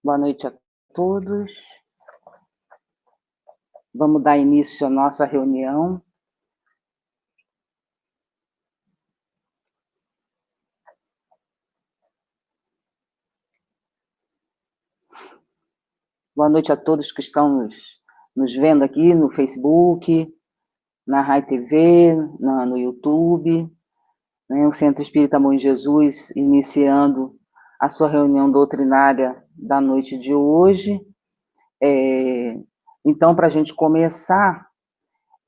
Boa noite a todos. Vamos dar início à nossa reunião. Boa noite a todos que estão nos vendo aqui no Facebook, na Rai TV, no YouTube, né? O Centro Espírita Amor em Jesus iniciando a sua reunião doutrinária da noite de hoje. Então, para a gente começar,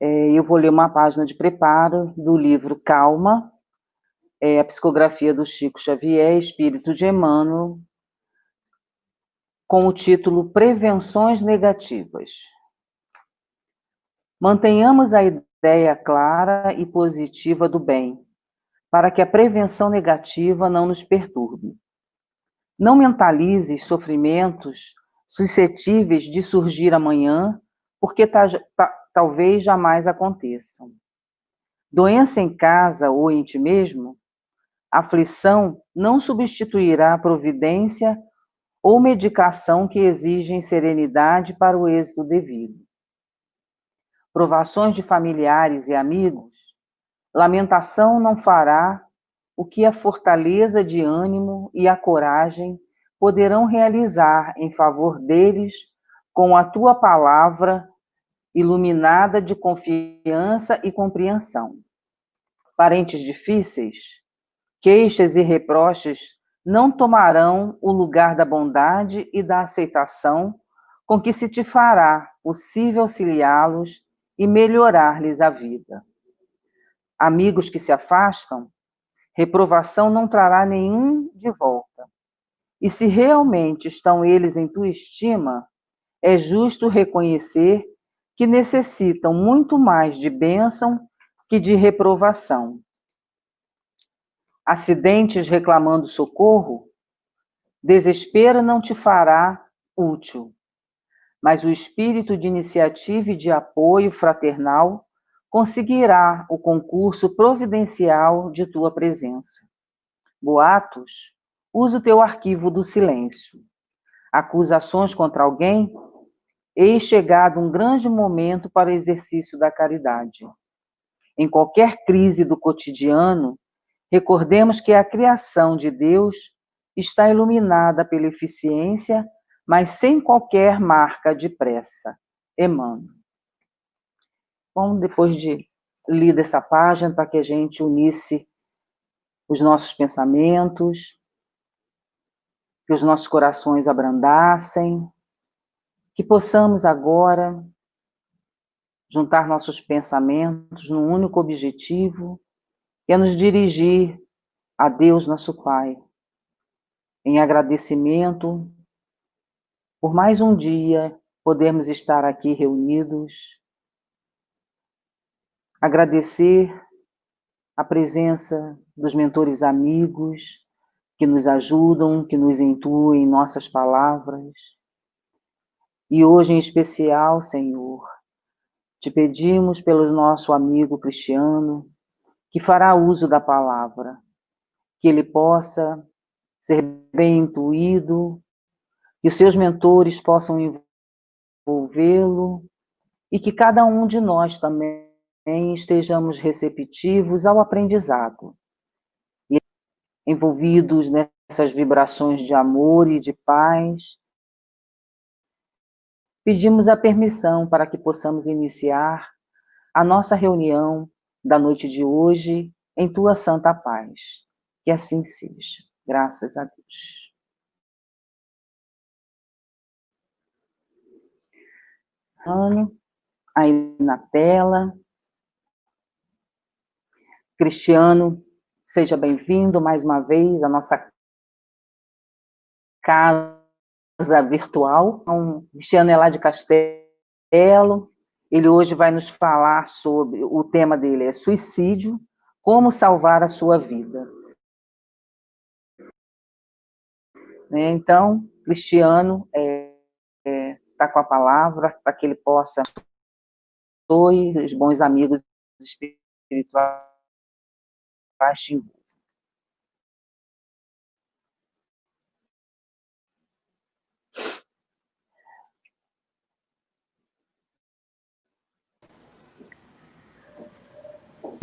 eu vou ler uma página de preparo do livro Calma, a psicografia do Chico Xavier, Espírito de Emmanuel, com o título Prevenções Negativas. Mantenhamos a ideia clara e positiva do bem, para que a prevenção negativa não nos perturbe. Não mentalize sofrimentos suscetíveis de surgir amanhã, porque talvez jamais aconteçam. Doença em casa ou em ti mesmo, aflição não substituirá a providência ou medicação que exigem serenidade para o êxito devido. Provações de familiares e amigos, lamentação não fará o que a fortaleza de ânimo e a coragem poderão realizar em favor deles com a tua palavra iluminada de confiança e compreensão. Parentes difíceis, queixas e reproches não tomarão o lugar da bondade e da aceitação com que se te fará possível auxiliá-los e melhorar-lhes a vida. Amigos que se afastam, reprovação não trará nenhum de volta. E se realmente estão eles em tua estima, é justo reconhecer que necessitam muito mais de bênção que de reprovação. Acidentes reclamando socorro, desespero não te fará útil, mas o espírito de iniciativa e de apoio fraternal conseguirá o concurso providencial de tua presença. Boatos, usa o teu arquivo do silêncio. Acusações contra alguém, eis chegado um grande momento para o exercício da caridade. Em qualquer crise do cotidiano, recordemos que a criação de Deus está iluminada pela eficiência, mas sem qualquer marca de pressa. Emmanuel. Bom, depois de lida essa página, para que a gente unisse os nossos pensamentos, que os nossos corações abrandassem, que possamos agora juntar nossos pensamentos num único objetivo, que é nos dirigir a Deus, nosso Pai, em agradecimento por mais um dia podermos estar aqui reunidos, agradecer a presença dos mentores amigos que nos ajudam, que nos intuem em nossas palavras. E hoje em especial, Senhor, te pedimos pelo nosso amigo Cristiano, que fará uso da palavra, que ele possa ser bem intuído, que os seus mentores possam envolvê-lo e que cada um de nós também estejamos receptivos ao aprendizado, e envolvidos nessas vibrações de amor e de paz. Pedimos a permissão para que possamos iniciar a nossa reunião da noite de hoje em tua santa paz. Que assim seja. Graças a Deus. Aí na tela. Cristiano, seja bem-vindo mais uma vez à nossa casa virtual. Então, Cristiano é lá de Castelo. Ele hoje vai nos falar sobre, o tema dele é suicídio, como salvar a sua vida. Então, Cristiano está com a palavra para que ele possa os bons amigos espirituais.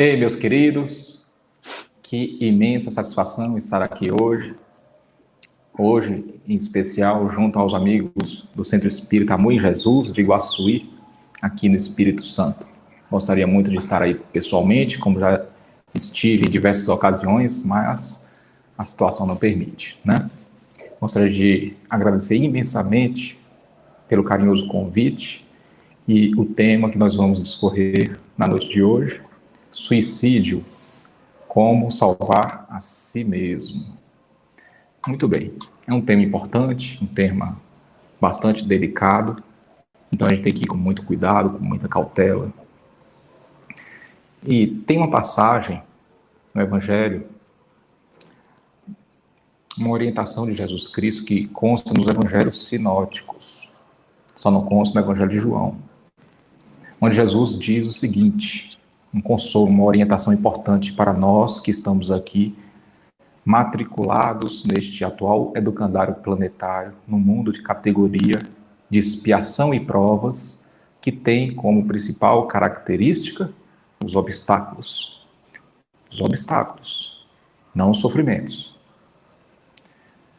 Ei, meus queridos, que imensa satisfação estar aqui hoje. Hoje, em especial, junto aos amigos do Centro Espírita Amor em Jesus, de Iguaçuí, aqui no Espírito Santo. Gostaria muito de estar aí pessoalmente, como já estive em diversas ocasiões, mas a situação não permite, né? Gostaria de agradecer imensamente pelo carinhoso convite e o tema que nós vamos discorrer na noite de hoje, suicídio, como salvar a si mesmo. Muito bem, é um tema importante, um tema bastante delicado, então a gente tem que ir com muito cuidado, com muita cautela. E tem uma passagem no Evangelho, uma orientação de Jesus Cristo que consta nos Evangelhos sinóticos, só não consta no Evangelho de João, onde Jesus diz o seguinte, um consolo, uma orientação importante para nós que estamos aqui matriculados neste atual educandário planetário, no mundo de categoria de expiação e provas, que tem como principal característica os obstáculos. Os obstáculos, não os sofrimentos.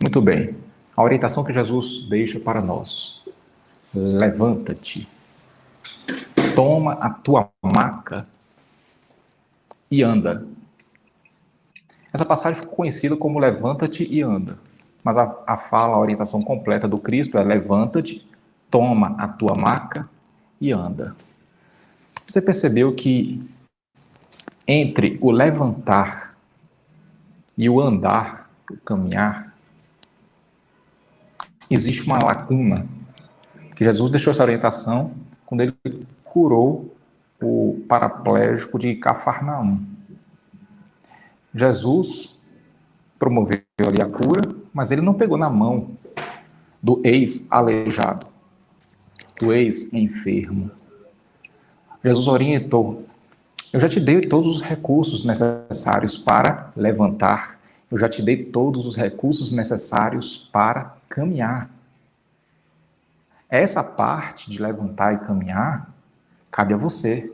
Muito bem, a orientação que Jesus deixa para nós. Levanta-te, toma a tua maca e anda. Essa passagem ficou conhecida como levanta-te e anda. Mas a fala, a orientação completa do Cristo é levanta-te, toma a tua maca e anda. Você percebeu que entre o levantar e o andar, o caminhar, existe uma lacuna, que Jesus deixou essa orientação quando ele curou o paraplégico de Cafarnaum. Jesus promoveu ali a cura, mas ele não pegou na mão do ex-aleijado, do ex-enfermo. Jesus orientou: eu já te dei todos os recursos necessários para levantar, eu já te dei todos os recursos necessários para caminhar. Essa parte de levantar e caminhar cabe a você.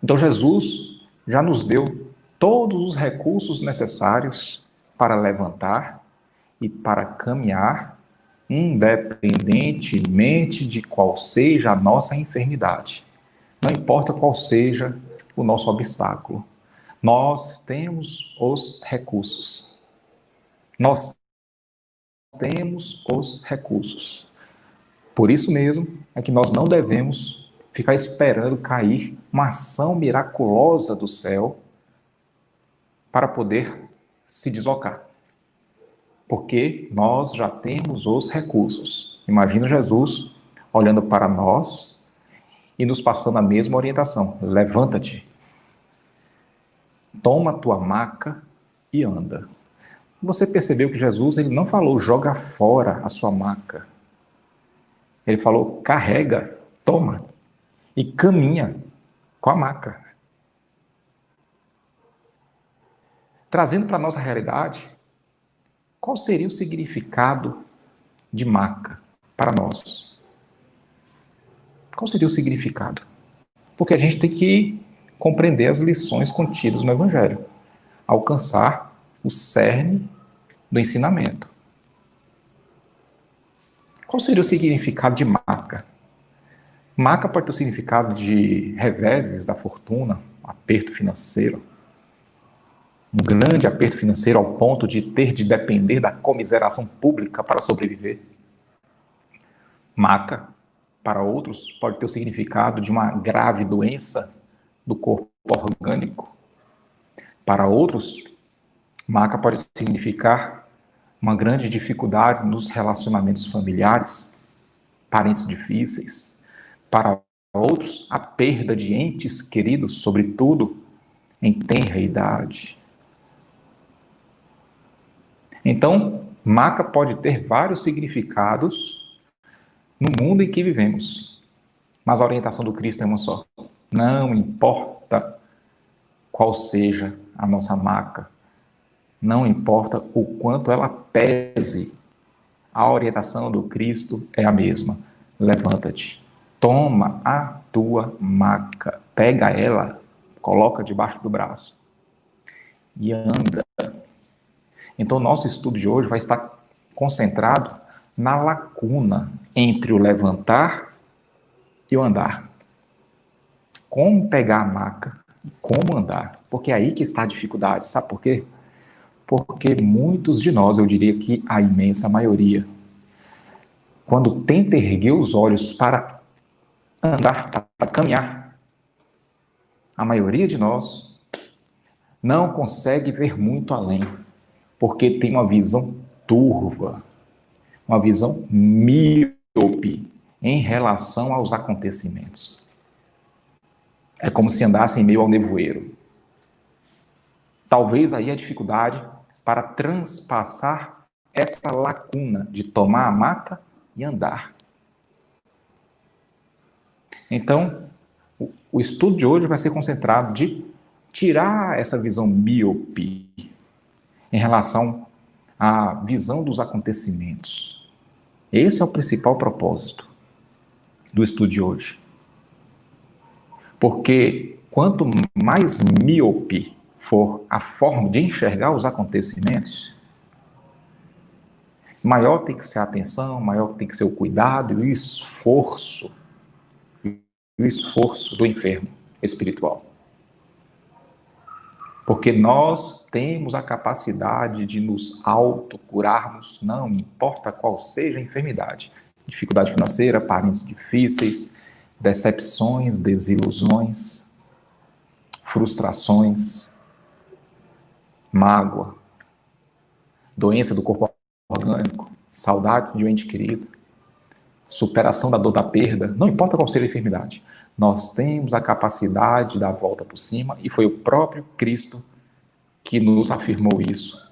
Então Jesus já nos deu todos os recursos necessários para levantar e para caminhar, independentemente de qual seja a nossa enfermidade. Não importa qual seja o nosso obstáculo. Nós temos os recursos. Nós temos os recursos. Por isso mesmo é que nós não devemos ficar esperando cair uma ação miraculosa do céu para poder se deslocar. Porque nós já temos os recursos. Imagina Jesus olhando para nós e nos passando a mesma orientação. Levanta-te, toma a tua maca e anda. Você percebeu que Jesus ele não falou joga fora a sua maca. Ele falou carrega, toma e caminha com a maca. Trazendo para a nossa realidade, qual seria o significado de maca para nós? Qual seria o significado? Porque a gente tem que compreender as lições contidas no Evangelho, alcançar o cerne do ensinamento. Qual seria o significado de maca? Maca pode ter o significado de reveses da fortuna, aperto financeiro, um grande aperto financeiro ao ponto de ter de depender da comiseração pública para sobreviver. Maca, para outros, pode ter o significado de uma grave doença do corpo orgânico. Para outros, maca pode significar uma grande dificuldade nos relacionamentos familiares, parentes difíceis. Para outros, a perda de entes queridos, sobretudo em tenra idade. Então, maca pode ter vários significados no mundo em que vivemos. Mas a orientação do Cristo é uma só. Não importa qual seja a nossa maca, não importa o quanto ela pese, a orientação do Cristo é a mesma. Levanta-te, Toma a tua maca, pega ela, coloca debaixo do braço e anda. Então, o nosso estudo de hoje vai estar concentrado na lacuna entre o levantar e o andar. Como pegar a maca e como andar. Porque é aí que está a dificuldade. Sabe por quê? Porque muitos de nós, eu diria que a imensa maioria, quando tenta erguer os olhos para andar, para caminhar, a maioria de nós não consegue ver muito além, porque tem uma visão turva, uma visão míope em relação aos acontecimentos. É como se andasse em meio ao nevoeiro. Talvez aí a dificuldade para transpassar essa lacuna de tomar a maca e andar. Então, o estudo de hoje vai ser concentrado de tirar essa visão míope em relação à visão dos acontecimentos. Esse é o principal propósito do estudo de hoje. Porque quanto mais míope for a forma de enxergar os acontecimentos, maior tem que ser a atenção, maior tem que ser o cuidado e o esforço do enfermo espiritual. Porque nós temos a capacidade de nos autocurarmos, não importa qual seja a enfermidade. Dificuldade financeira, parentes difíceis, decepções, desilusões, frustrações, mágoa, doença do corpo orgânico, saudade de um ente querido, superação da dor da perda, não importa qual seja a enfermidade. Nós temos a capacidade de dar a volta por cima e foi o próprio Cristo que nos afirmou isso,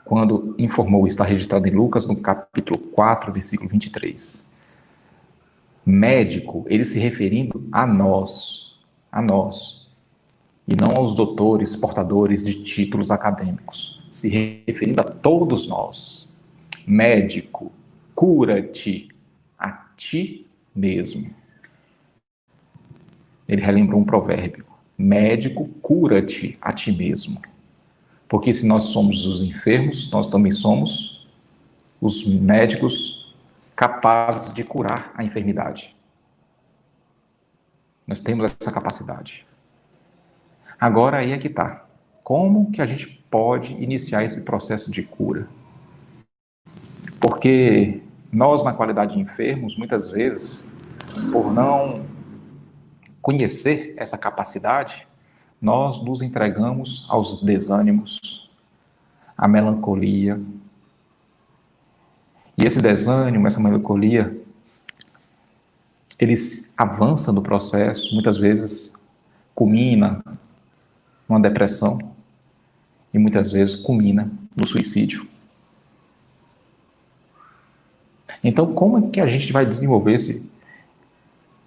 quando informou, está registrado em Lucas, no capítulo 4, versículo 23. Médico, ele se referindo a nós, e não aos doutores, portadores de títulos acadêmicos, se referindo a todos nós. Médico, cura-te a ti mesmo. Ele relembrou um provérbio: médico, cura-te a ti mesmo. Porque se nós somos os enfermos, nós também somos os médicos capazes de curar a enfermidade. Nós temos essa capacidade. Agora aí é que está. Como que a gente pode iniciar esse processo de cura? Porque nós, na qualidade de enfermos, muitas vezes, por não conhecer essa capacidade, nós nos entregamos aos desânimos, à melancolia. E esse desânimo, essa melancolia, eles avançam no processo, muitas vezes culmina numa depressão e muitas vezes culmina no suicídio. Então, como é que a gente vai desenvolver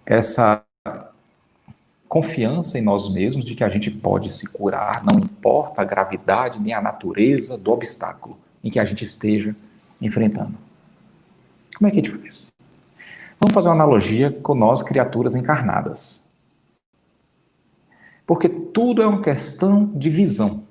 essa confiança em nós mesmos de que a gente pode se curar, não importa a gravidade nem a natureza do obstáculo em que a gente esteja enfrentando? Como é que a gente faz? Vamos fazer uma analogia com nós, criaturas encarnadas. Porque tudo é uma questão de visão.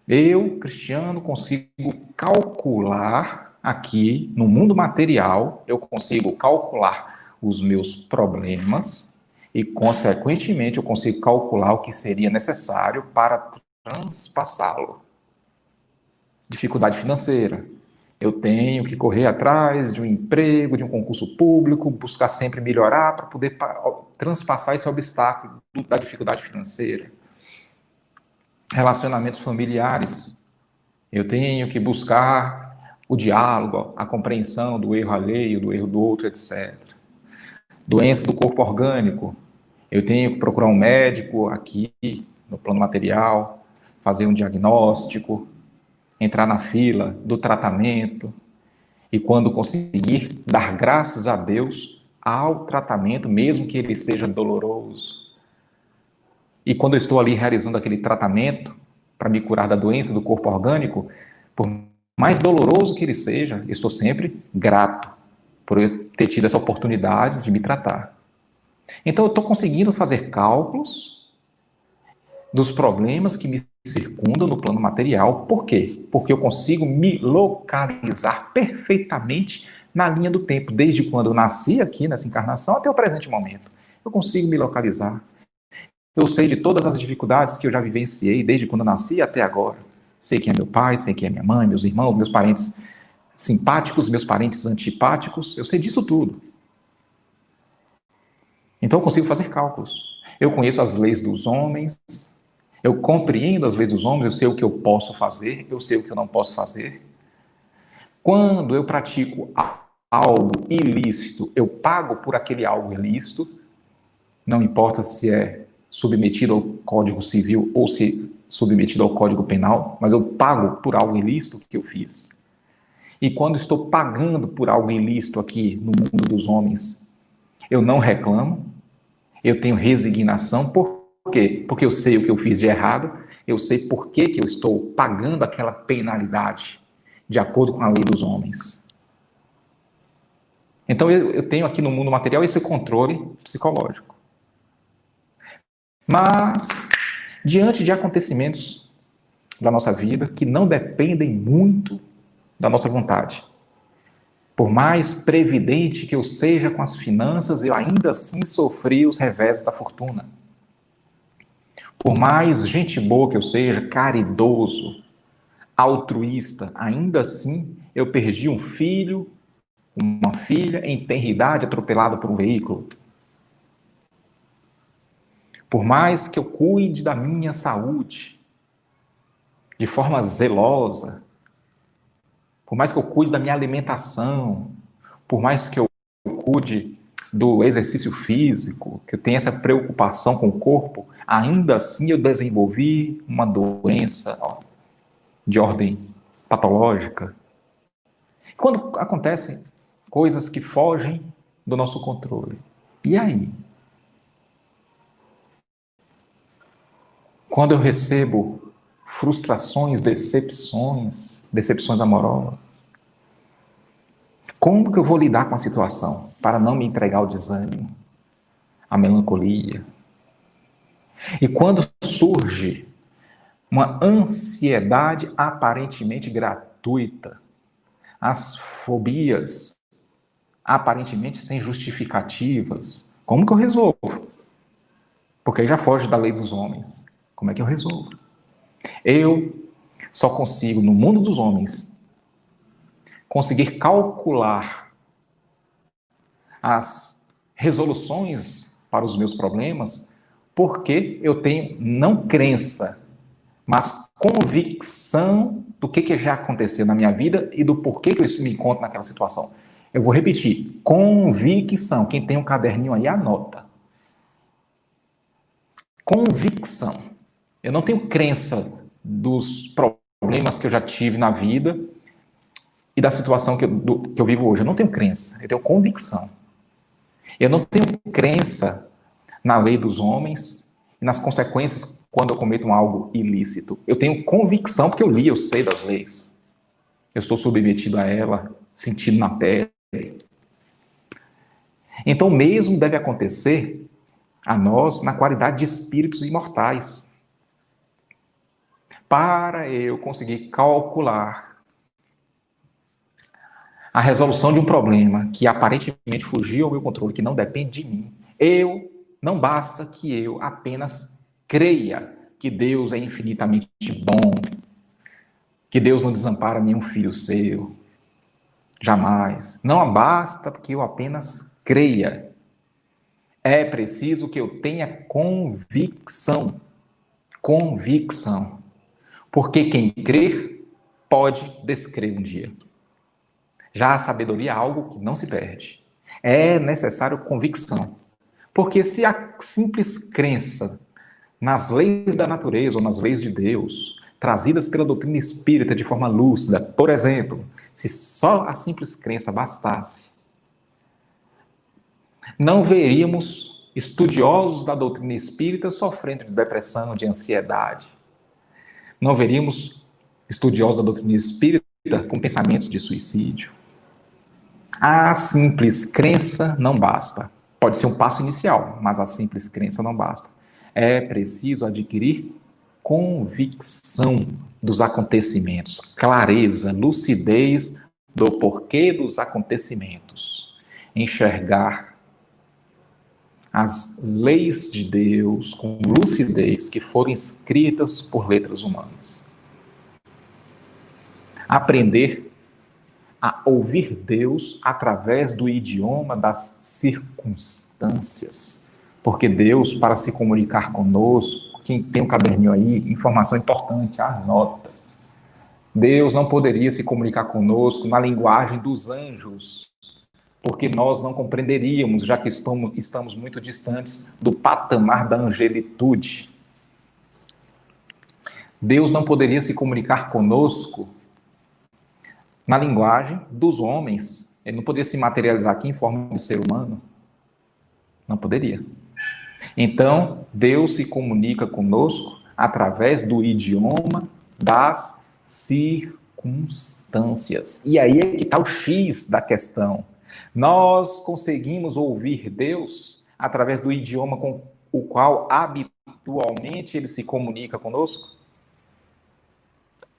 Eu, cristiano, consigo calcular aqui, no mundo material, eu consigo calcular os meus problemas e, consequentemente, eu consigo calcular o que seria necessário para transpassá-lo. Dificuldade financeira. Eu tenho que correr atrás de um emprego, de um concurso público, buscar sempre melhorar para poder transpassar esse obstáculo da dificuldade financeira. Relacionamentos familiares. Eu tenho que buscar o diálogo, a compreensão do erro alheio, do erro do outro, etc. Doença do corpo orgânico. Eu tenho que procurar um médico aqui, no plano material, fazer um diagnóstico, entrar na fila do tratamento e, quando conseguir, dar graças a Deus ao tratamento, mesmo que ele seja doloroso. E quando eu estou ali realizando aquele tratamento para me curar da doença do corpo orgânico, por mais doloroso que ele seja, eu estou sempre grato, por eu ter tido essa oportunidade de me tratar. Então eu estou conseguindo fazer cálculos dos problemas que me circundam no plano material. Por quê? Porque eu consigo me localizar perfeitamente na linha do tempo, desde quando eu nasci aqui nessa encarnação até o presente momento. Eu consigo me localizar. Eu sei de todas as dificuldades que eu já vivenciei desde quando eu nasci até agora. Sei quem é meu pai, sei quem é minha mãe, meus irmãos, meus parentes simpáticos, meus parentes antipáticos. Eu sei disso tudo. Então eu consigo fazer cálculos. Eu conheço as leis dos homens, eu compreendo as leis dos homens, eu sei o que eu posso fazer, eu sei o que eu não posso fazer. Quando eu pratico algo ilícito, eu pago por aquele algo ilícito, não importa se é submetido ao Código Civil ou se submetido ao Código Penal, mas eu pago por algo ilícito que eu fiz. E quando estou pagando por algo ilícito aqui no mundo dos homens, eu não reclamo, eu tenho resignação. Por quê? Porque eu sei o que eu fiz de errado, eu sei por que eu estou pagando aquela penalidade de acordo com a lei dos homens. Então eu tenho aqui no mundo material esse controle psicológico. Mas, diante de acontecimentos da nossa vida que não dependem muito da nossa vontade, por mais previdente que eu seja com as finanças, eu ainda assim sofri os reveses da fortuna. Por mais gente boa que eu seja, caridoso, altruísta, ainda assim eu perdi um filho, uma filha em tenra idade atropelado por um veículo. Por mais que eu cuide da minha saúde de forma zelosa, por mais que eu cuide da minha alimentação, por mais que eu cuide do exercício físico, que eu tenha essa preocupação com o corpo, ainda assim eu desenvolvi uma doença de ordem patológica. Quando acontecem coisas que fogem do nosso controle, e aí? Quando eu recebo frustrações, decepções amorosas, como que eu vou lidar com a situação para não me entregar ao desânimo, à melancolia? E quando surge uma ansiedade aparentemente gratuita, as fobias aparentemente sem justificativas, como que eu resolvo? Porque aí já foge da lei dos homens. Como é que eu resolvo? Eu só consigo, no mundo dos homens, conseguir calcular as resoluções para os meus problemas, porque eu tenho não crença, mas convicção do que já aconteceu na minha vida e do porquê que eu me encontro naquela situação. Eu vou repetir, convicção. Quem tem um caderninho aí, anota. Convicção. Eu não tenho crença dos problemas que eu já tive na vida e da situação que eu vivo hoje. Eu não tenho crença, eu tenho convicção. Eu não tenho crença na lei dos homens e nas consequências quando eu cometo algo ilícito. Eu tenho convicção porque eu sei das leis. Eu estou submetido a ela, sentindo na pele. Então, o mesmo deve acontecer a nós na qualidade de espíritos imortais. Para eu conseguir calcular a resolução de um problema que aparentemente fugiu ao meu controle, que não depende de mim, não basta que eu apenas creia que Deus é infinitamente bom, que Deus não desampara nenhum filho seu, jamais. Não basta que eu apenas creia. É preciso que eu tenha convicção. Convicção. Porque quem crer pode descrer um dia. Já a sabedoria é algo que não se perde. É necessário convicção. Porque se a simples crença nas leis da natureza ou nas leis de Deus, trazidas pela doutrina espírita de forma lúcida, por exemplo, se só a simples crença bastasse, não veríamos estudiosos da doutrina espírita sofrendo de depressão, de ansiedade. Não veríamos estudiosos da doutrina espírita com pensamentos de suicídio. A simples crença não basta. Pode ser um passo inicial, mas a simples crença não basta. É preciso adquirir convicção dos acontecimentos, clareza, lucidez do porquê dos acontecimentos. Enxergar as leis de Deus com lucidez que foram escritas por letras humanas. Aprender a ouvir Deus através do idioma das circunstâncias. Porque Deus, para se comunicar conosco, quem tem um caderninho aí, informação importante, anota. Deus não poderia se comunicar conosco na linguagem dos anjos, porque nós não compreenderíamos, já que estamos muito distantes do patamar da angelitude. Deus não poderia se comunicar conosco na linguagem dos homens. Ele não poderia se materializar aqui em forma de ser humano. Não poderia. Então, Deus se comunica conosco através do idioma das circunstâncias. E aí é que está o X da questão. Nós conseguimos ouvir Deus através do idioma com o qual habitualmente ele se comunica conosco,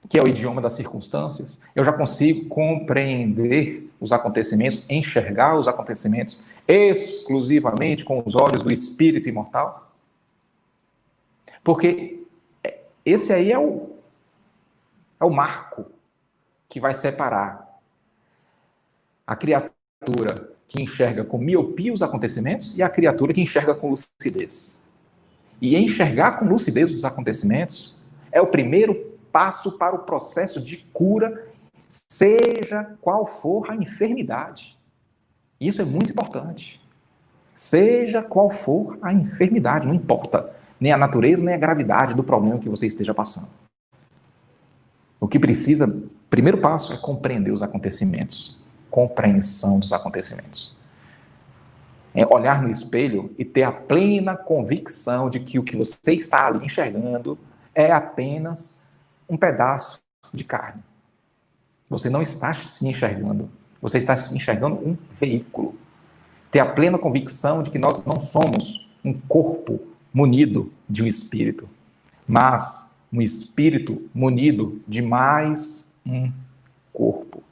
que é o idioma das circunstâncias. Eu já consigo compreender os acontecimentos, enxergar os acontecimentos exclusivamente com os olhos do espírito imortal? Porque esse aí é o marco que vai separar a criatura que enxerga com miopia os acontecimentos e a criatura que enxerga com lucidez. E enxergar com lucidez os acontecimentos é o primeiro passo para o processo de cura, seja qual for a enfermidade. Isso é muito importante. Seja qual for a enfermidade, não importa nem a natureza, nem a gravidade do problema que você esteja passando. O que precisa, primeiro passo, é compreender os acontecimentos. Compreensão dos acontecimentos. É olhar no espelho e ter a plena convicção de que o que você está ali enxergando é apenas um pedaço de carne. Você não está se enxergando. Você está se enxergando um veículo. Ter a plena convicção de que nós não somos um corpo munido de um espírito, mas um espírito munido de mais um corpo.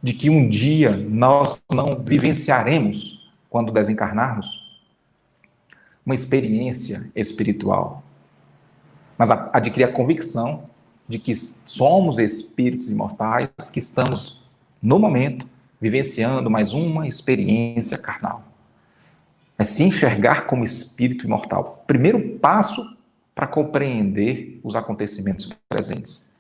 De que um dia nós não vivenciaremos, quando desencarnarmos, uma experiência espiritual. Mas adquirir a convicção de que somos espíritos imortais, que estamos, no momento, vivenciando mais uma experiência carnal. É se enxergar como espírito imortal. Primeiro passo para compreender os acontecimentos presentes.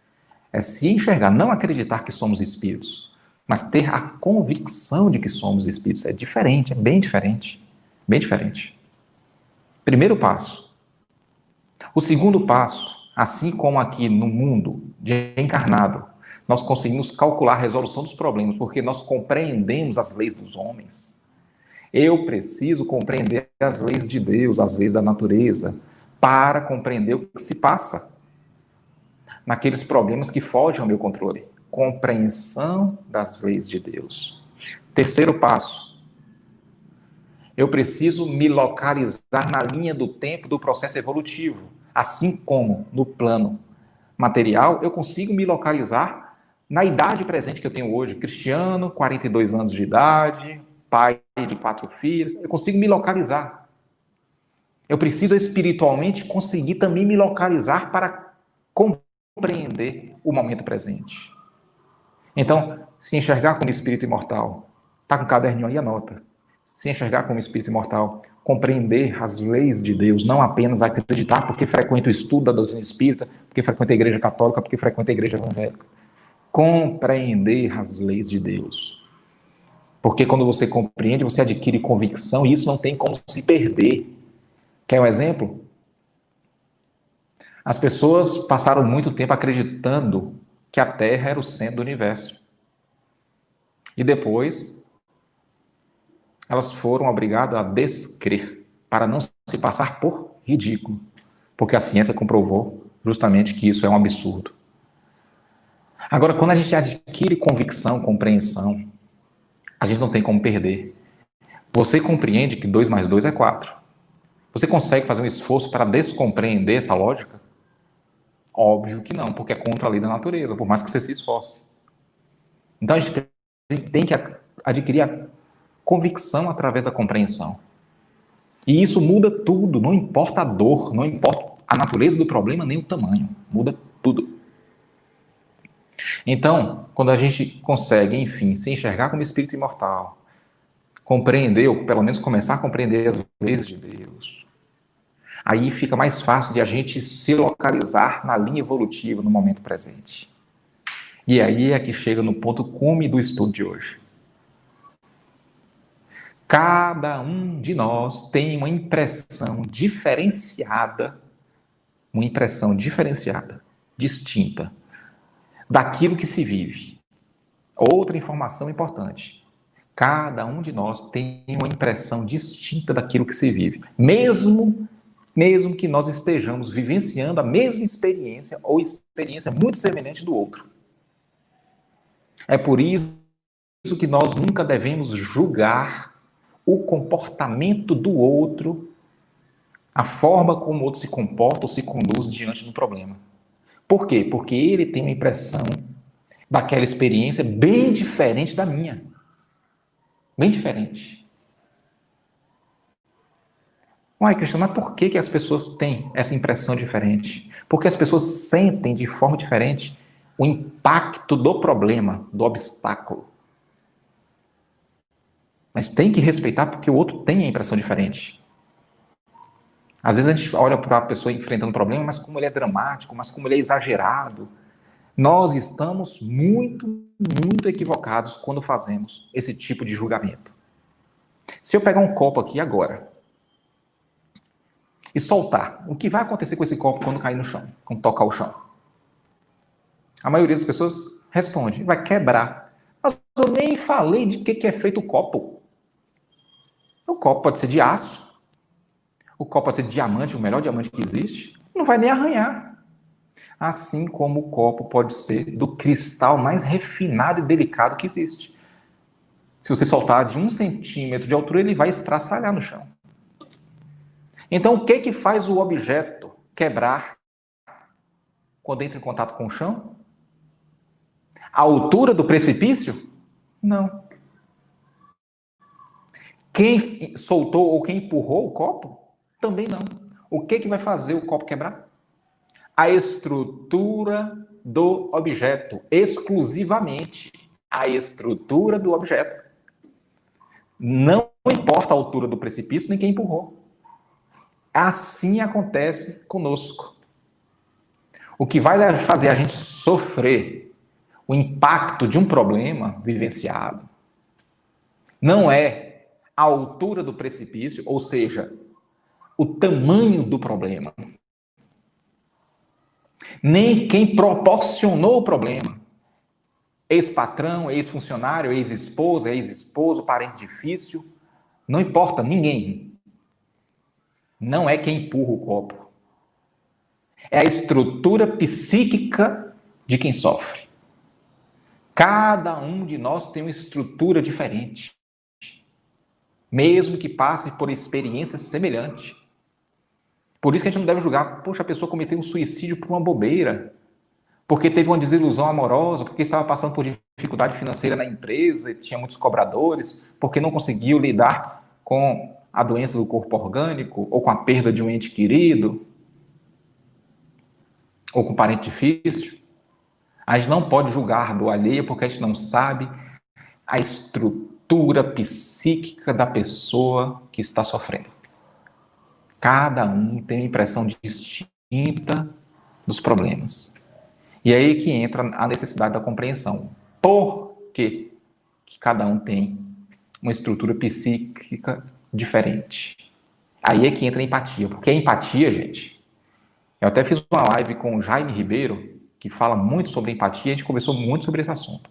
É se enxergar, não acreditar que somos espíritos, mas ter a convicção de que somos espíritos. É diferente, é bem diferente. Bem diferente. Primeiro passo. O segundo passo, assim como aqui no mundo de encarnado, nós conseguimos calcular a resolução dos problemas, porque nós compreendemos as leis dos homens. Eu preciso compreender as leis de Deus, as leis da natureza, para compreender o que se passa naqueles problemas que fogem ao meu controle. Compreensão das leis de Deus. Terceiro passo. Eu preciso me localizar na linha do tempo do processo evolutivo. Assim como no plano material, eu consigo me localizar na idade presente que eu tenho hoje. Cristiano, 42 anos de idade, pai de 4 filhos. Eu consigo me localizar. Eu preciso espiritualmente conseguir também me localizar para compreender o momento presente. Então, se enxergar como espírito imortal, está com o caderninho aí, anota. Se enxergar como espírito imortal, compreender as leis de Deus, não apenas acreditar porque frequenta o estudo da doutrina espírita, porque frequenta a igreja católica, porque frequenta a igreja evangélica. Compreender as leis de Deus. Porque quando você compreende, você adquire convicção e isso não tem como se perder. Quer um exemplo? As pessoas passaram muito tempo acreditando que a Terra era o centro do universo. E depois, elas foram obrigadas a descrer, para não se passar por ridículo. Porque a ciência comprovou justamente que isso é um absurdo. Agora, quando a gente adquire convicção, compreensão, A gente não tem como perder. Você compreende que 2 mais 2 é 4. Você consegue fazer um esforço para descompreender essa lógica? Óbvio que não, porque é contra a lei da natureza, por mais que você se esforce. Então a gente tem que adquirir a convicção através da compreensão. E isso muda tudo, não importa a dor, não importa a natureza do problema, nem o tamanho, muda tudo. Então, quando a gente consegue, enfim, se enxergar como espírito imortal, compreender, ou pelo menos começar a compreender as leis de Deus, aí fica mais fácil de a gente se localizar na linha evolutiva no momento presente. E aí é que chega no ponto cume do estudo de hoje. Cada um de nós tem uma impressão diferenciada, distinta, daquilo que se vive. Outra informação importante. Cada um de nós tem uma impressão distinta daquilo que se vive. Mesmo que nós estejamos vivenciando a mesma experiência ou experiência muito semelhante do outro. É por isso que nós nunca devemos julgar o comportamento do outro, a forma como o outro se comporta ou se conduz diante do problema. Por quê? Porque ele tem uma impressão daquela experiência bem diferente da minha. Bem diferente. Uai, Cristiano, mas por que as pessoas têm essa impressão diferente? Porque as pessoas sentem de forma diferente o impacto do problema, do obstáculo. Mas tem que respeitar porque o outro tem a impressão diferente. Às vezes a gente olha para a pessoa enfrentando um problema, mas como ele é dramático, mas como ele é exagerado. Nós estamos muito equivocados quando fazemos esse tipo de julgamento. Se eu pegar um copo aqui agora e soltar, o que vai acontecer com esse copo quando cair no chão, quando tocar o chão? A maioria das pessoas responde, vai quebrar. Mas eu nem falei de que é feito o copo. O copo pode ser de aço, o copo pode ser de diamante, o melhor diamante que existe, não vai nem arranhar. Assim como o copo pode ser do cristal mais refinado e delicado que existe. Se você soltar de 1 centímetro de altura, ele vai estraçalhar no chão. Então, o que faz o objeto quebrar quando entra em contato com o chão? A altura do precipício? Não. Quem soltou ou quem empurrou o copo? Também não. O que vai fazer o copo quebrar? A estrutura do objeto, exclusivamente a estrutura do objeto. Não importa a altura do precipício nem quem empurrou. Assim acontece conosco. O que vai fazer a gente sofrer o impacto de um problema vivenciado não é a altura do precipício, ou seja, o tamanho do problema. Nem quem proporcionou o problema. Ex-patrão, ex-funcionário, ex-esposa, ex-esposo, parente difícil. Não importa, ninguém. Não é quem empurra o copo. É a estrutura psíquica de quem sofre. Cada um de nós tem uma estrutura diferente. Mesmo que passe por experiência semelhante. Por isso que a gente não deve julgar, poxa, a pessoa cometeu um suicídio por uma bobeira, porque teve uma desilusão amorosa, porque estava passando por dificuldade financeira na empresa, e tinha muitos cobradores, porque não conseguiu lidar com a doença do corpo orgânico, ou com a perda de um ente querido, ou com um parente difícil. A gente não pode julgar do alheio, porque a gente não sabe a estrutura psíquica da pessoa que está sofrendo. Cada um tem uma impressão distinta dos problemas. E aí que entra a necessidade da compreensão. Por que cada um tem uma estrutura psíquica diferente? Aí é que entra a empatia. Porque a empatia, gente... Eu até fiz uma live com o Jaime Ribeiro, que fala muito sobre empatia, e a gente conversou muito sobre esse assunto.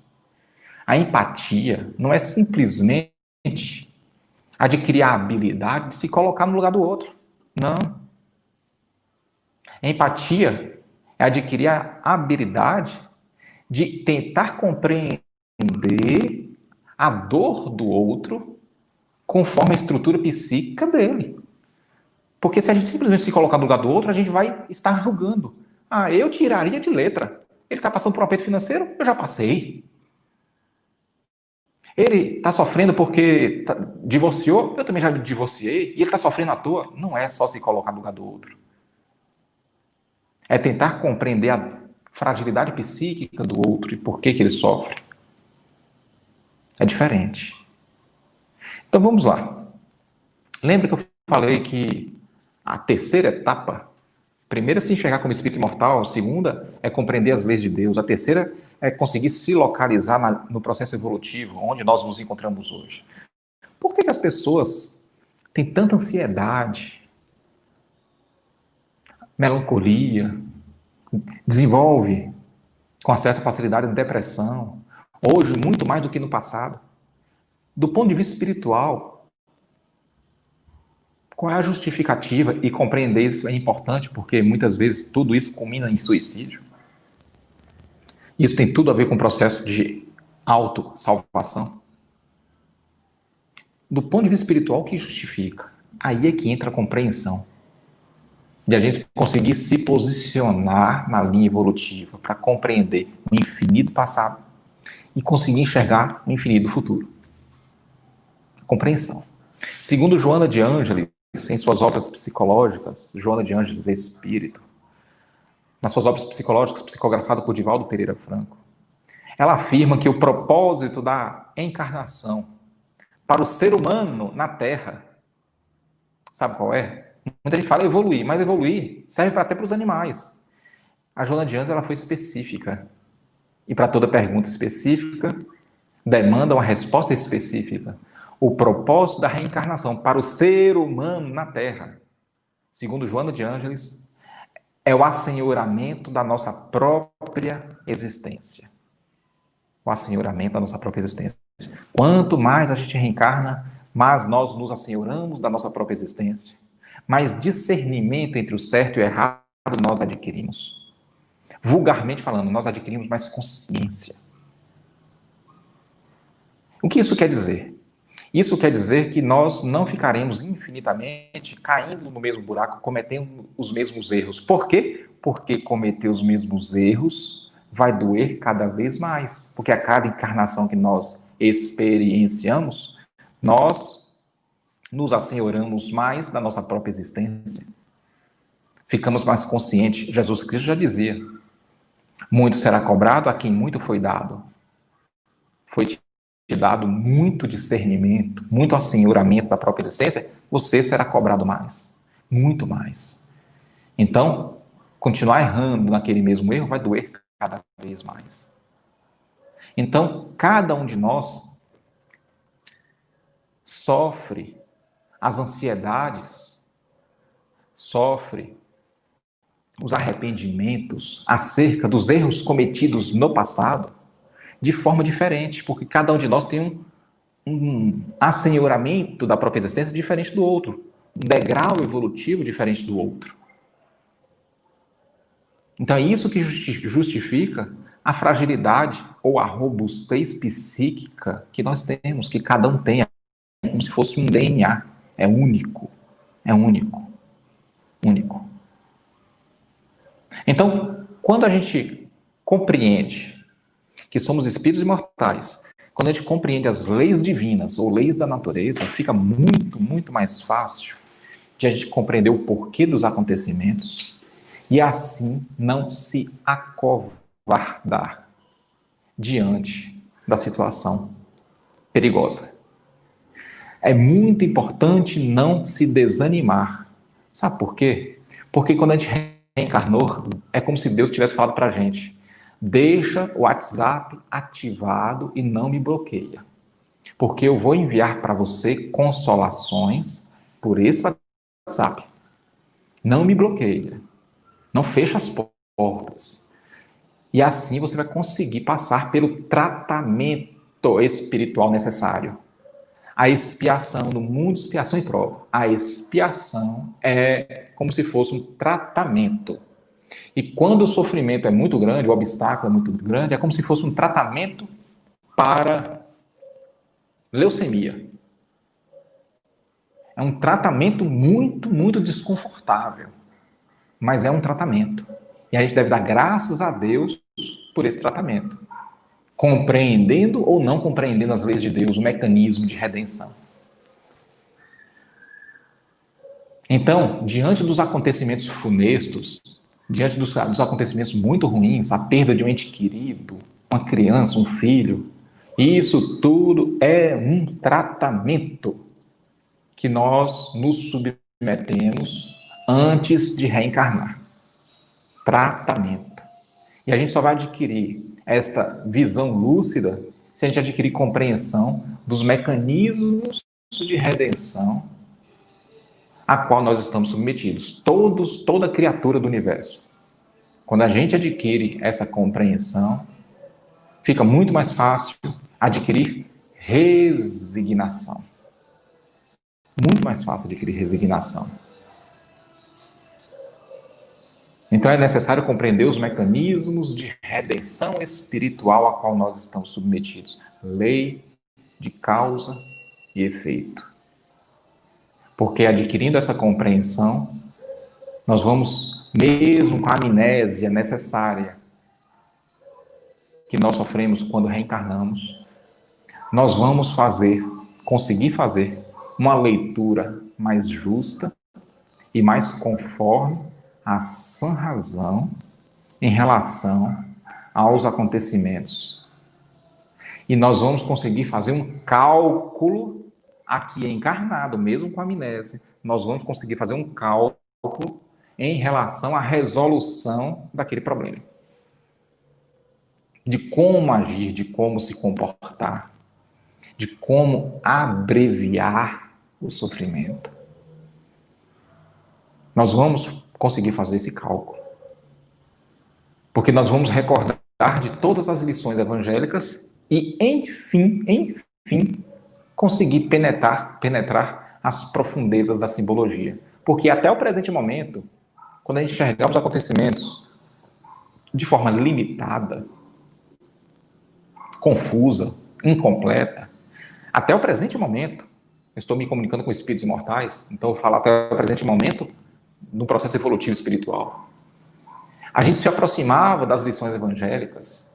A empatia não é simplesmente adquirir a habilidade de se colocar no lugar do outro. Não. A empatia é adquirir a habilidade de tentar compreender a dor do outro conforme a estrutura psíquica dele. Porque se a gente simplesmente se colocar no lugar do outro, a gente vai estar julgando. Ah, eu tiraria de letra. Ele está passando por um aperto financeiro? Eu já passei. Ele está sofrendo porque divorciou? Eu também já me divorciei. E ele está sofrendo à toa? Não é só se colocar no lugar do outro. É tentar compreender a fragilidade psíquica do outro e por que ele sofre. É diferente. Então vamos lá. Lembra que eu falei que a terceira etapa, primeira é se enxergar como espírito imortal, a segunda é compreender as leis de Deus, a terceira é conseguir se localizar no processo evolutivo, onde nós nos encontramos hoje. Por que as pessoas têm tanta ansiedade, melancolia, desenvolve com uma certa facilidade depressão, hoje muito mais do que no passado? Do ponto de vista espiritual, qual é a justificativa? E compreender isso é importante, porque muitas vezes tudo isso culmina em suicídio. Isso tem tudo a ver com o processo de autossalvação. Do ponto de vista espiritual, o que justifica? Aí é que entra a compreensão. De a gente conseguir se posicionar na linha evolutiva para compreender o infinito passado e conseguir enxergar o infinito futuro. Compreensão. Segundo Joana de Ângelis, em suas obras psicológicas, Joana de Ângelis Espírito, nas suas obras psicológicas, psicografada por Divaldo Pereira Franco, ela afirma que o propósito da encarnação para o ser humano na Terra, sabe qual é? Muita gente fala evoluir, mas evoluir serve até para os animais. A Joana de Ângelis ela foi específica. E para toda pergunta específica, demanda uma resposta específica. O propósito da reencarnação para o ser humano na Terra, segundo Joana de Ângelis, é o assenhoramento da nossa própria existência. O assenhoramento da nossa própria existência. Quanto mais a gente reencarna, mais nós nos assenhoramos da nossa própria existência. Mais discernimento entre o certo e o errado nós adquirimos. Vulgarmente falando, nós adquirimos mais consciência. O que isso quer dizer? Isso quer dizer que nós não ficaremos infinitamente caindo no mesmo buraco, cometendo os mesmos erros. Por quê? Porque cometer os mesmos erros vai doer cada vez mais. Porque a cada encarnação que nós experienciamos, nós nos assenhoramos mais da nossa própria existência. Ficamos mais conscientes. Jesus Cristo já dizia, muito será cobrado a quem muito foi dado. Foi te dado muito discernimento, muito assenhoramento da própria existência, você será cobrado mais, muito mais. Então, continuar errando naquele mesmo erro vai doer cada vez mais. Então, cada um de nós sofre as ansiedades, sofre os arrependimentos acerca dos erros cometidos no passado, de forma diferente, porque cada um de nós tem um assenhoramento da própria existência diferente do outro, um degrau evolutivo diferente do outro. Então é isso que justifica a fragilidade ou a robustez psíquica que nós temos, que cada um tem, como se fosse um DNA, é único, único. Então, quando a gente compreende que somos espíritos imortais, quando a gente compreende as leis divinas ou leis da natureza, fica muito, muito mais fácil de a gente compreender o porquê dos acontecimentos e assim não se acovardar diante da situação perigosa. É muito importante não se desanimar. Sabe por quê? Porque quando a gente reencarnou, é como se Deus tivesse falado para a gente: deixa o WhatsApp ativado e não me bloqueia. Porque eu vou enviar para você consolações por esse WhatsApp. Não me bloqueia. Não fecha as portas. E assim você vai conseguir passar pelo tratamento espiritual necessário. A expiação, no mundo de expiação e prova, a expiação é como se fosse um tratamento. E quando o sofrimento é muito grande, o obstáculo é muito grande, é como se fosse um tratamento para leucemia. É um tratamento muito, muito desconfortável, mas é um tratamento. E a gente deve dar graças a Deus por esse tratamento, compreendendo ou não compreendendo as leis de Deus, o mecanismo de redenção. Então, diante dos acontecimentos funestos, diante dos acontecimentos muito ruins, a perda de um ente querido, uma criança, um filho, isso tudo é um tratamento que nós nos submetemos antes de reencarnar. Tratamento. E a gente só vai adquirir esta visão lúcida se a gente adquirir compreensão dos mecanismos de redenção a qual nós estamos submetidos. Toda criatura do universo. Quando a gente adquire essa compreensão, fica muito mais fácil adquirir resignação. Muito mais fácil adquirir resignação. Então é necessário compreender os mecanismos de redenção espiritual a qual nós estamos submetidos. Lei de causa e efeito. Porque adquirindo essa compreensão, nós vamos, mesmo com a amnésia necessária que nós sofremos quando reencarnamos, nós vamos conseguir fazer uma leitura mais justa e mais conforme à sã razão em relação aos acontecimentos. E nós vamos conseguir fazer um cálculo aqui encarnado, mesmo com a amnésia. Nós vamos conseguir fazer um cálculo em relação à resolução daquele problema. De como agir, de como se comportar, de como abreviar o sofrimento. Nós vamos conseguir fazer esse cálculo. Porque nós vamos recordar de todas as lições evangélicas e, enfim, conseguir penetrar as profundezas da simbologia. Porque até o presente momento, quando a gente enxergar os acontecimentos de forma limitada, confusa, incompleta, até o presente momento, eu estou me comunicando com espíritos imortais, então eu falo até o presente momento no processo evolutivo espiritual. A gente se aproximava das lições evangélicas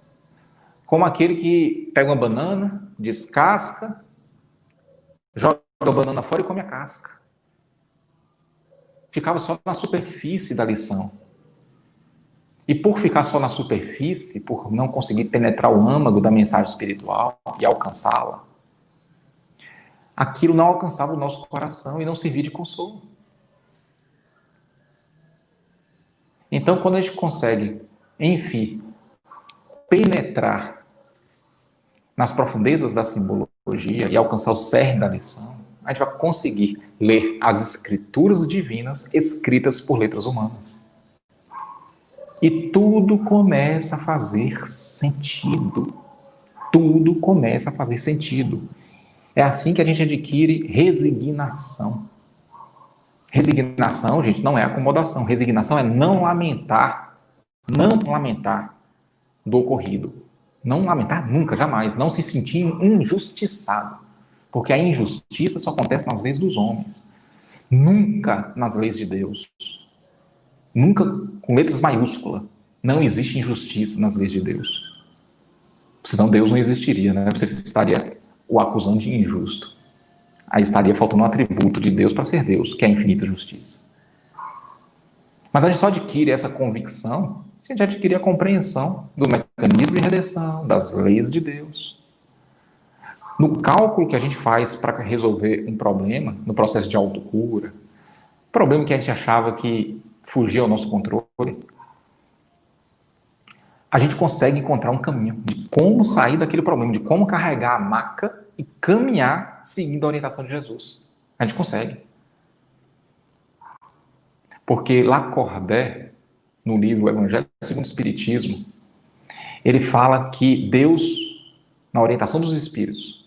como aquele que pega uma banana, descasca, joga a banana fora e come a casca. Ficava só na superfície da lição. E por ficar só na superfície, por não conseguir penetrar o âmago da mensagem espiritual e alcançá-la, aquilo não alcançava o nosso coração e não servia de consolo. Então, quando a gente consegue, enfim, penetrar nas profundezas da simbologia e alcançar o cerne da lição, a gente vai conseguir ler as escrituras divinas escritas por letras humanas. E tudo começa a fazer sentido. Tudo começa a fazer sentido. É assim que a gente adquire resignação. Resignação, gente, não é acomodação. Resignação é não lamentar do ocorrido. Não lamentar nunca, jamais. Não se sentir injustiçado. Porque a injustiça só acontece nas leis dos homens. Nunca nas leis de Deus. Nunca com letras maiúsculas. Não existe injustiça nas leis de Deus. Senão Deus não existiria, né? Você estaria o acusando de injusto. Aí estaria faltando um atributo de Deus para ser Deus, que é a infinita justiça. Mas a gente só adquire essa convicção se a gente adquirir a compreensão do mecanismo de redenção, das leis de Deus. No cálculo que a gente faz para resolver um problema, no processo de autocura, problema que a gente achava que fugia ao nosso controle, a gente consegue encontrar um caminho de como sair daquele problema, de como carregar a maca e caminhar seguindo a orientação de Jesus. A gente consegue. Porque Lacordaire, no livro Evangelho segundo o Espiritismo, ele fala que Deus, na orientação dos Espíritos,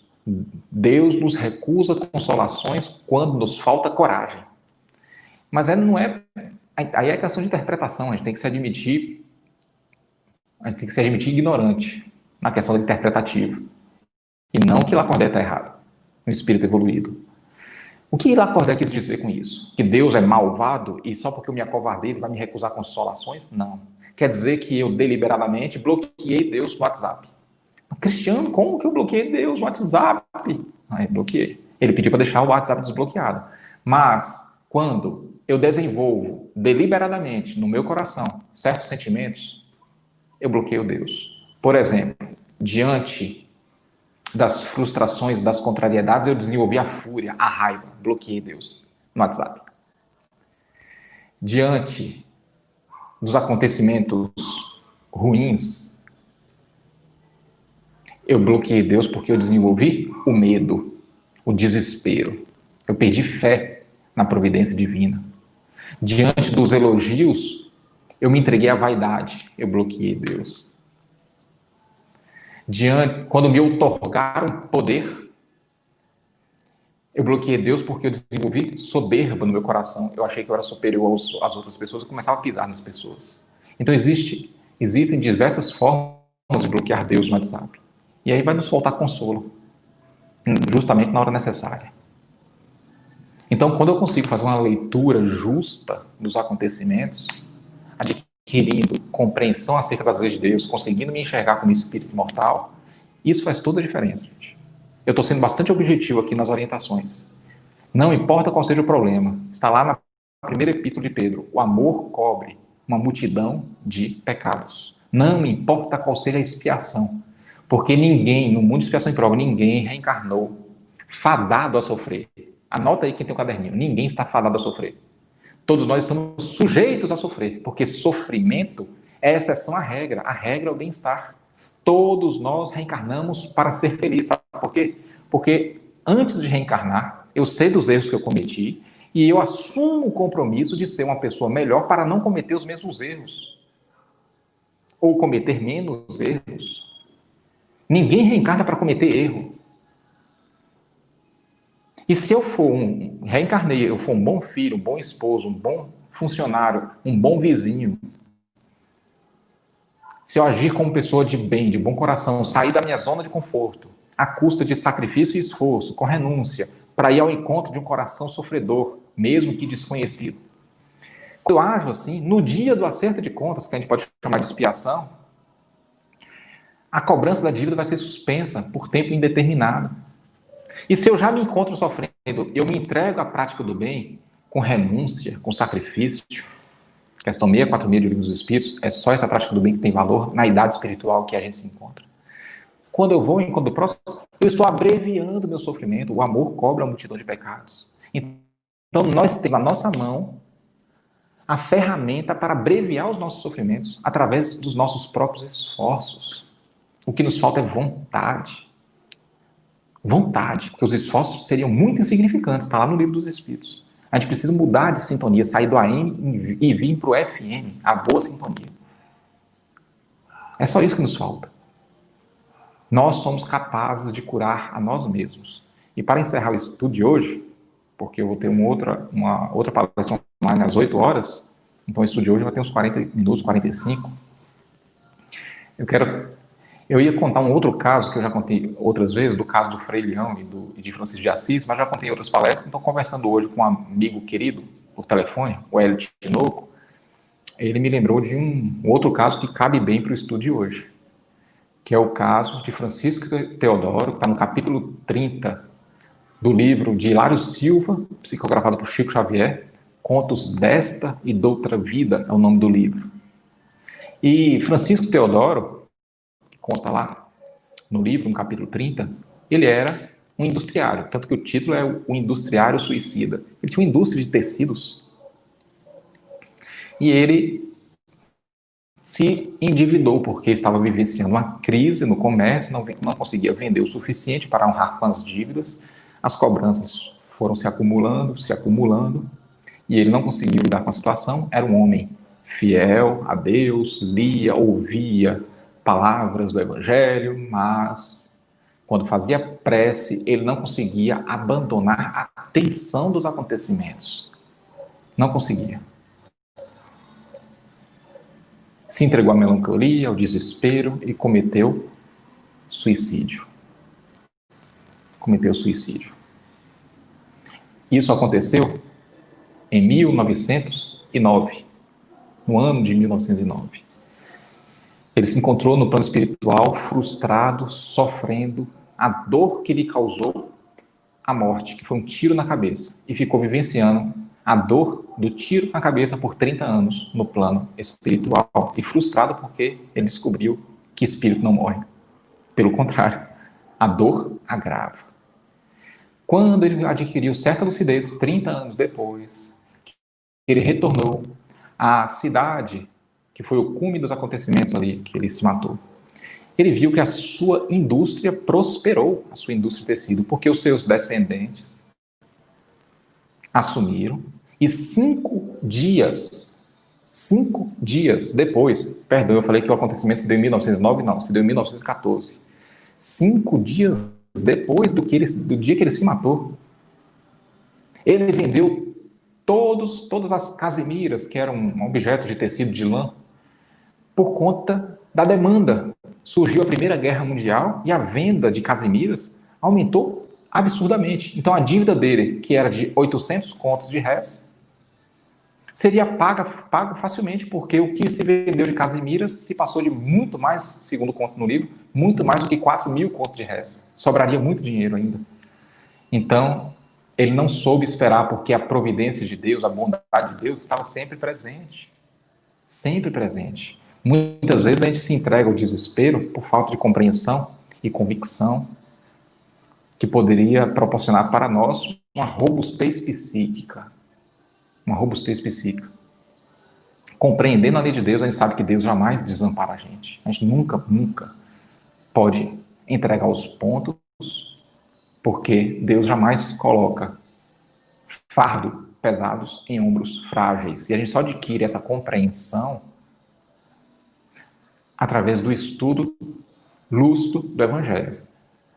Deus nos recusa consolações quando nos falta coragem. Mas não é... Aí é questão de interpretação, a gente tem que se admitir ignorante na questão da interpretativa. E não que Lacordaire está errado. um espírito evoluído. O que Lacordaire quis dizer com isso? Que Deus é malvado e só porque eu me acovardei ele vai me recusar consolações? Não. Quer dizer que eu deliberadamente bloqueei Deus no WhatsApp. Cristiano, como que eu bloqueei Deus no WhatsApp? Aí bloqueei. Ele pediu para deixar o WhatsApp desbloqueado. Mas quando eu desenvolvo deliberadamente no meu coração certos sentimentos, eu bloqueio Deus. Por exemplo, diante das frustrações, das contrariedades, eu desenvolvi a fúria, a raiva, bloqueei Deus no WhatsApp. Diante dos acontecimentos ruins, eu bloqueei Deus porque eu desenvolvi o medo, o desespero. Eu perdi fé na providência divina. Diante dos elogios, eu me entreguei à vaidade, eu bloqueei Deus. Quando me outorgaram poder, eu bloqueei Deus porque eu desenvolvi soberba no meu coração. Eu achei que eu era superior às outras pessoas e começava a pisar nas pessoas. Então existem diversas formas de bloquear Deus no WhatsApp. E aí vai nos faltar consolo, justamente na hora necessária. Então, quando eu consigo fazer uma leitura justa dos acontecimentos, adquirindo compreensão acerca das leis de Deus, conseguindo me enxergar como espírito imortal, isso faz toda a diferença, gente. Eu estou sendo bastante objetivo aqui nas orientações. Não importa qual seja o problema, está lá na primeira epístola de Pedro, o amor cobre uma multidão de pecados. Não importa qual seja a expiação, porque ninguém, no mundo de expiação e prova, ninguém reencarnou fadado a sofrer. Anota aí quem tem o caderninho, ninguém está fadado a sofrer. Todos nós estamos sujeitos a sofrer, porque sofrimento é exceção à regra. A regra é o bem-estar. Todos nós reencarnamos para ser felizes. Sabe por quê? Porque antes de reencarnar, eu sei dos erros que eu cometi e eu assumo o compromisso de ser uma pessoa melhor para não cometer os mesmos erros. Ou cometer menos erros. Ninguém reencarna para cometer erro. E se eu for reencarnei, eu for um bom filho, um bom esposo, um bom funcionário, um bom vizinho, se eu agir como pessoa de bem, de bom coração, sair da minha zona de conforto, à custa de sacrifício e esforço, com renúncia, para ir ao encontro de um coração sofredor, mesmo que desconhecido. Quando eu ajo assim, no dia do acerto de contas, que a gente pode chamar de expiação, a cobrança da dívida vai ser suspensa por tempo indeterminado. E se eu já me encontro sofrendo, eu me entrego à prática do bem, com renúncia, com sacrifício. Questão 646 do Livro dos Espíritos, é só essa prática do bem que tem valor na idade espiritual que a gente se encontra. Quando eu vou ao encontro do próximo, eu estou abreviando meu sofrimento. O amor cobra a multidão de pecados. Então, nós temos na nossa mão a ferramenta para abreviar os nossos sofrimentos através dos nossos próprios esforços. O que nos falta é vontade. Vontade, porque os esforços seriam muito insignificantes, está lá no Livro dos Espíritos. A gente precisa mudar de sintonia, sair do AM e vir para o FM, a boa sintonia. É só isso que nos falta. Nós somos capazes de curar a nós mesmos. E para encerrar o estudo de hoje, porque eu vou ter uma outra palestra online às 8 horas, então o estudo de hoje vai ter uns 40 minutos, 45. Eu ia contar um outro caso, que eu já contei outras vezes, do caso do Frei Leão e de Francisco de Assis, mas já contei em outras palestras. Então, conversando hoje com um amigo querido, por telefone, o Hélio Tinoco, ele me lembrou de um outro caso que cabe bem para o estudo de hoje, que é o caso de Francisco Teodoro, que está no capítulo 30 do livro de Hilário Silva, psicografado por Chico Xavier, Contos desta e doutra vida, é o nome do livro. E Francisco Teodoro, conta lá no livro, no capítulo 30, ele era um industriário, tanto que o título é O Industriário Suicida. Ele tinha uma indústria de tecidos e ele se endividou porque estava vivenciando uma crise no comércio, não conseguia vender o suficiente para honrar com as dívidas, as cobranças foram se acumulando, e ele não conseguiu lidar com a situação. Era um homem fiel a Deus, lia, ouvia palavras do Evangelho, mas quando fazia prece, ele não conseguia abandonar a tensão dos acontecimentos. Não conseguia. Se entregou à melancolia, ao desespero e cometeu suicídio. Isso aconteceu em 1909, no ano de 1909. Ele se encontrou no plano espiritual frustrado, sofrendo a dor que lhe causou a morte, que foi um tiro na cabeça, e ficou vivenciando a dor do tiro na cabeça por 30 anos no plano espiritual, e frustrado porque ele descobriu que espírito não morre. Pelo contrário, a dor agrava. Quando ele adquiriu certa lucidez, 30 anos depois, ele retornou à cidade, que foi o cume dos acontecimentos ali, que ele se matou. Ele viu que a sua indústria prosperou, a sua indústria de tecido, porque os seus descendentes assumiram, e 5 dias depois, perdão, eu falei que o acontecimento se deu em 1909, não, se deu em 1914. 5 dias depois do dia que ele se matou, ele vendeu todas as casimiras, que eram um objeto de tecido de lã, por conta da demanda. Surgiu a Primeira Guerra Mundial e a venda de casimiras aumentou absurdamente. Então a dívida dele, que era de 800 contos de réis, seria pago facilmente, porque o que se vendeu de casimiras se passou de muito mais, segundo conta no livro, muito mais do que 4.000 contos de réis. Sobraria muito dinheiro ainda. Então, ele não soube esperar, porque a providência de Deus, a bondade de Deus, estava sempre presente. Sempre presente. Muitas vezes a gente se entrega ao desespero por falta de compreensão e convicção que poderia proporcionar para nós uma robustez psíquica. Uma robustez psíquica. Compreendendo a lei de Deus, a gente sabe que Deus jamais desampara a gente. A gente nunca pode entregar os pontos, porque Deus jamais coloca fardo pesados em ombros frágeis. E a gente só adquire essa compreensão através do estudo lúcido do Evangelho.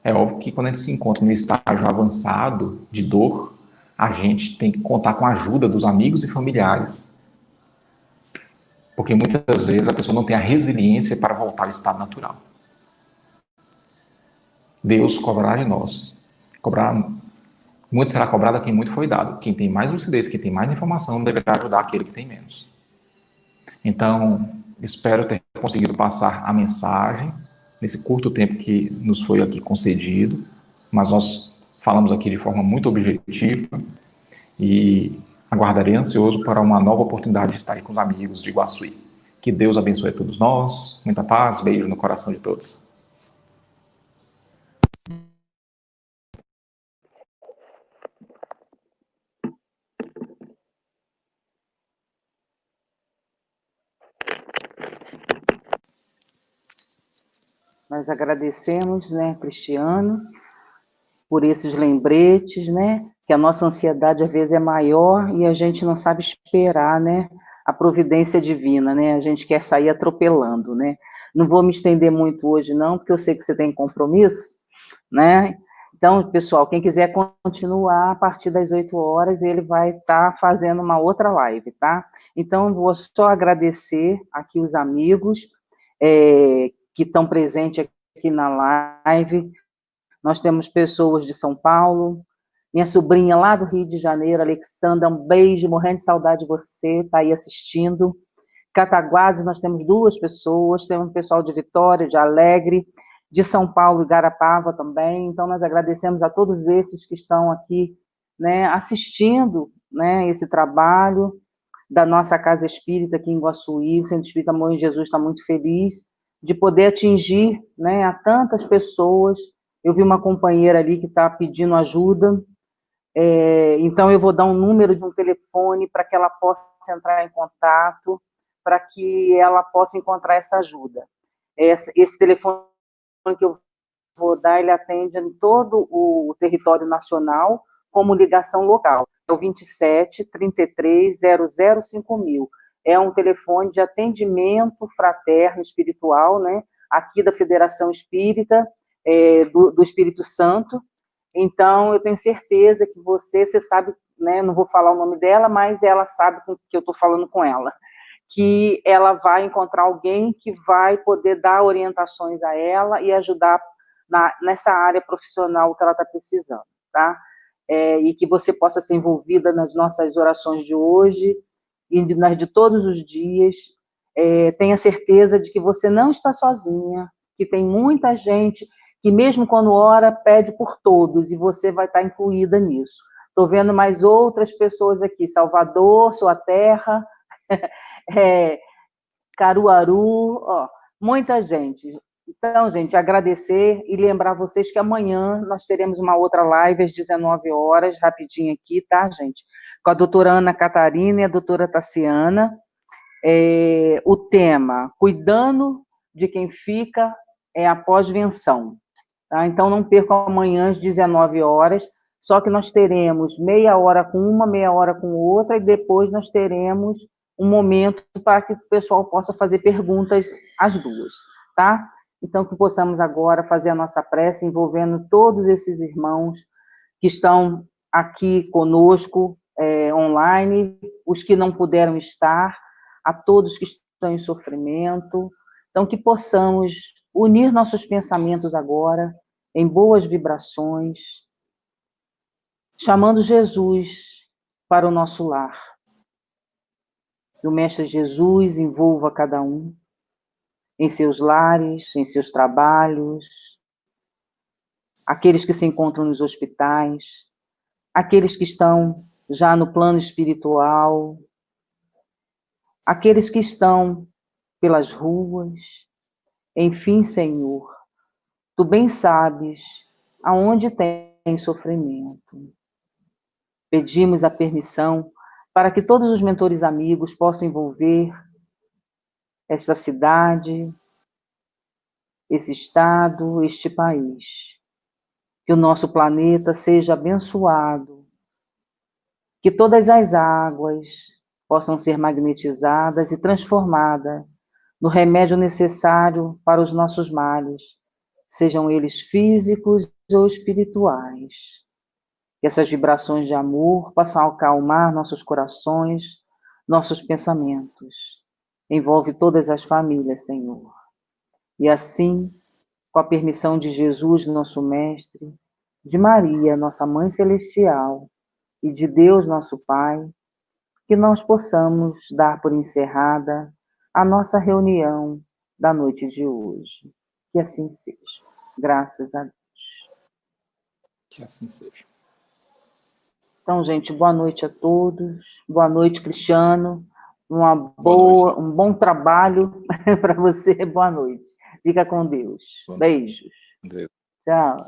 É óbvio que quando a gente se encontra no estágio avançado de dor, a gente tem que contar com a ajuda dos amigos e familiares, porque muitas vezes a pessoa não tem a resiliência para voltar ao estado natural. Deus cobrará de nós. Muito será cobrado a quem muito foi dado. Quem tem mais lucidez, quem tem mais informação, deverá ajudar aquele que tem menos. Então, espero ter conseguido passar a mensagem nesse curto tempo que nos foi aqui concedido, mas nós falamos aqui de forma muito objetiva e aguardarei ansioso para uma nova oportunidade de estar aí com os amigos de Iguaçuí. Que Deus abençoe a todos nós, muita paz, beijo no coração de todos. Nós agradecemos, né, Cristiano, por esses lembretes, né, que a nossa ansiedade às vezes é maior e a gente não sabe esperar, né, a providência divina, né, a gente quer sair atropelando, né. Não vou me estender muito hoje não, porque eu sei que você tem compromisso, né. Então, pessoal, quem quiser continuar a partir das 8 horas, ele vai estar fazendo uma outra live, tá? Então, eu vou só agradecer aqui os amigos que estão presentes aqui na live. Nós temos pessoas de São Paulo, minha sobrinha lá do Rio de Janeiro, Alexandra, um beijo, morrendo de saudade de você, está aí assistindo. Cataguases, nós temos 2 pessoas, temos um pessoal de Vitória, de Alegre, de São Paulo e Garapava também. Então, nós agradecemos a todos esses que estão aqui, né, assistindo, né, esse trabalho da nossa Casa Espírita aqui em Iguaçuí. O Centro Espírita Amor em Jesus está muito feliz de poder atingir, né, a tantas pessoas. Eu vi uma companheira ali que está pedindo ajuda, então eu vou dar um número de um telefone para que ela possa entrar em contato, para que ela possa encontrar essa ajuda. Esse telefone que eu vou dar, ele atende em todo o território nacional, como ligação local. É o 27 33 00 5000. É um telefone de atendimento fraterno espiritual, né? Aqui da Federação Espírita, do Espírito Santo. Então, eu tenho certeza que você sabe, né? Não vou falar o nome dela, mas ela sabe que eu estou falando com ela. Que ela vai encontrar alguém que vai poder dar orientações a ela e ajudar nessa área profissional que ela está precisando, tá? e que você possa ser envolvida nas nossas orações de hoje e nas de todos os dias. Tenha certeza de que você não está sozinha, que tem muita gente que mesmo quando ora, pede por todos, e você vai estar incluída nisso. Estou vendo mais outras pessoas aqui, Salvador, sua terra, Caruaru, ó, muita gente. Então, gente, agradecer e lembrar vocês que amanhã nós teremos uma outra live às 19 horas, rapidinho aqui, tá, gente? Com a doutora Ana Catarina e a doutora Tassiana. O tema, cuidando de quem fica após venção. Tá? Então, não percam amanhã às 19 horas, só que nós teremos meia hora com uma, meia hora com outra, e depois nós teremos um momento para que o pessoal possa fazer perguntas às duas, tá? Então, que possamos agora fazer a nossa prece envolvendo todos esses irmãos que estão aqui conosco, online, os que não puderam estar, a todos que estão em sofrimento. Então, que possamos unir nossos pensamentos agora em boas vibrações, chamando Jesus para o nosso lar. Que o Mestre Jesus envolva cada um em seus lares, em seus trabalhos, aqueles que se encontram nos hospitais, aqueles que estão já no plano espiritual, aqueles que estão pelas ruas. Enfim, Senhor, Tu bem sabes aonde tem sofrimento. Pedimos a permissão para que todos os mentores amigos possam envolver esta cidade, esse estado, este país. Que o nosso planeta seja abençoado, que todas as águas possam ser magnetizadas e transformadas no remédio necessário para os nossos males, sejam eles físicos ou espirituais. Que essas vibrações de amor possam acalmar nossos corações, nossos pensamentos. Envolve todas as famílias, Senhor. E assim, com a permissão de Jesus, nosso Mestre, de Maria, nossa Mãe Celestial, e de Deus, nosso Pai, que nós possamos dar por encerrada a nossa reunião da noite de hoje. Que assim seja. Graças a Deus. Que assim seja. Então, gente, boa noite a todos. Boa noite, Cristiano. Um bom trabalho para você. Boa noite. Fica com Deus. Beijos. Deus. Tchau.